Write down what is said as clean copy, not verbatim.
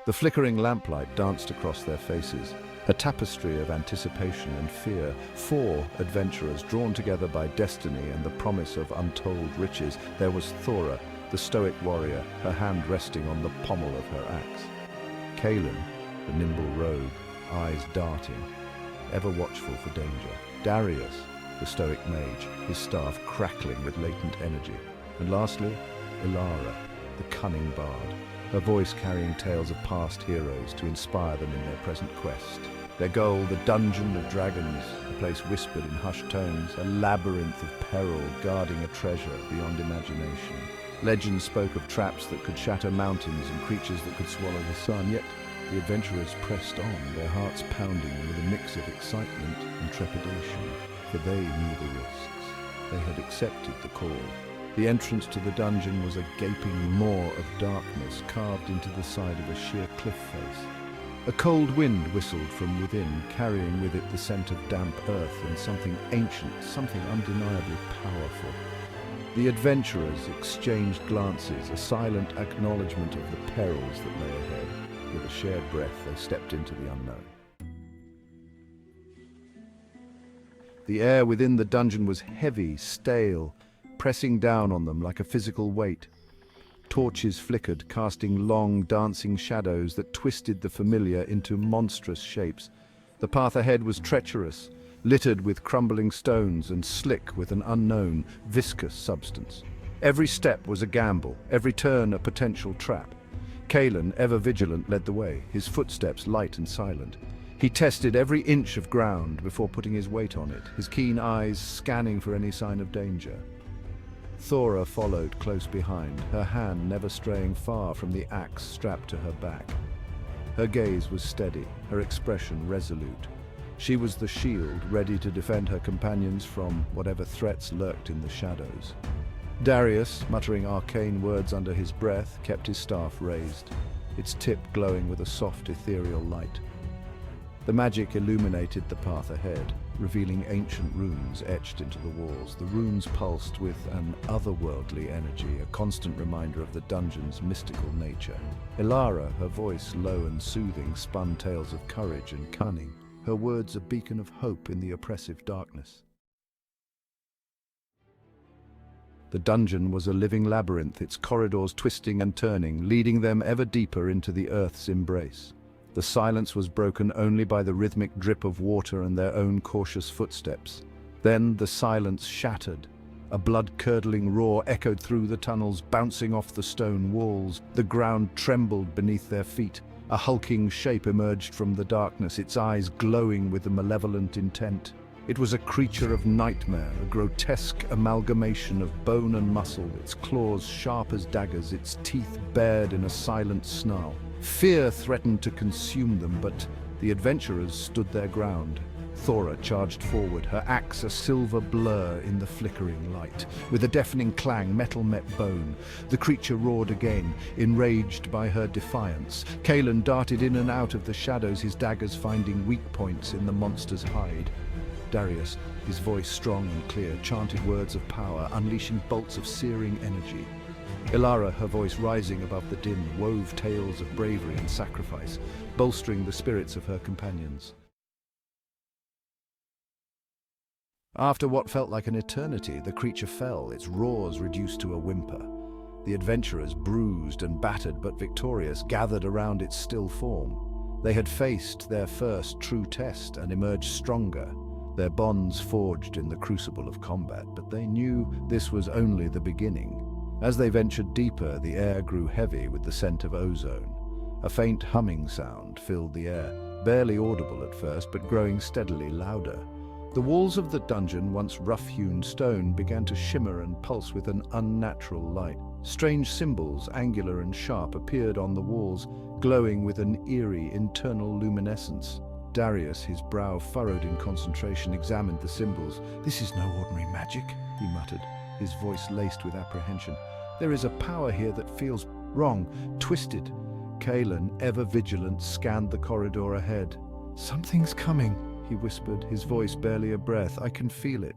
The flickering lamplight danced across their faces, a tapestry of anticipation and fear. Four adventurers drawn together by destiny and the promise of untold riches. There was Thora, the stoic warrior, her hand resting on the pommel of her axe. Kaelin, the nimble rogue, eyes darting, ever watchful for danger. Darius, the stoic mage, his staff crackling with latent energy. And lastly, Ilara, the cunning bard, her voice carrying tales of past heroes to inspire them in their present quest. Their goal, the Dungeon of Dragons, a place whispered in hushed tones, a labyrinth of peril guarding a treasure beyond imagination. Legends spoke of traps that could shatter mountains and creatures that could swallow the sun, yet the adventurers pressed on, their hearts pounding with a mix of excitement and trepidation, for they knew the risks. They had accepted the call. The entrance to the dungeon was a gaping maw of darkness carved into the side of a sheer cliff face. A cold wind whistled from within, carrying with it the scent of damp earth and something ancient, something undeniably powerful. The adventurers exchanged glances, a silent acknowledgement of the perils that lay ahead. With a shared breath, they stepped into the unknown. The air within the dungeon was heavy, stale, pressing down on them like a physical weight. Torches flickered, casting long, dancing shadows that twisted the familiar into monstrous shapes. The path ahead was treacherous, littered with crumbling stones and slick with an unknown, viscous substance. Every step was a gamble, every turn a potential trap. Kaelin, ever vigilant, led the way, his footsteps light and silent. He tested every inch of ground before putting his weight on it, his keen eyes scanning for any sign of danger. Thora followed close behind, her hand never straying far from the axe strapped to her back. Her gaze was steady, her expression resolute. She was the shield, ready to defend her companions from whatever threats lurked in the shadows. Darius, muttering arcane words under his breath, kept his staff raised, its tip glowing with a soft, ethereal light. The magic illuminated the path ahead, revealing ancient runes etched into the walls. The runes pulsed with an otherworldly energy, a constant reminder of the dungeon's mystical nature. Ilara, her voice low and soothing, spun tales of courage and cunning, her words a beacon of hope in the oppressive darkness. The dungeon was a living labyrinth, its corridors twisting and turning, leading them ever deeper into the earth's embrace. The silence was broken only by the rhythmic drip of water and their own cautious footsteps. Then the silence shattered. A blood-curdling roar echoed through the tunnels, bouncing off the stone walls. The ground trembled beneath their feet. A hulking shape emerged from the darkness, its eyes glowing with a malevolent intent. It was a creature of nightmare, a grotesque amalgamation of bone and muscle, its claws sharp as daggers, its teeth bared in a silent snarl. Fear threatened to consume them, but the adventurers stood their ground. Thora charged forward, her axe a silver blur in the flickering light. With a deafening clang, metal met bone. The creature roared again, enraged by her defiance. Kaelin darted in and out of the shadows, his daggers finding weak points in the monster's hide. Darius, his voice strong and clear, chanted words of power, unleashing bolts of searing energy. Ilara, her voice rising above the din, wove tales of bravery and sacrifice, bolstering the spirits of her companions. After what felt like an eternity, the creature fell, its roars reduced to a whimper. The adventurers, bruised and battered but victorious, gathered around its still form. They had faced their first true test and emerged stronger, their bonds forged in the crucible of combat, but they knew this was only the beginning. As they ventured deeper, the air grew heavy with the scent of ozone. A faint humming sound filled the air, barely audible at first, but growing steadily louder. The walls of the dungeon, once rough-hewn stone, began to shimmer and pulse with an unnatural light. Strange symbols, angular and sharp, appeared on the walls, glowing with an eerie internal luminescence. Darius, his brow furrowed in concentration, examined the symbols. "This is no ordinary magic," he muttered, his voice laced with apprehension. "There is a power here that feels wrong, twisted." Kaelin, ever vigilant, scanned the corridor ahead. "Something's coming," he whispered, his voice barely a breath. "I can feel it."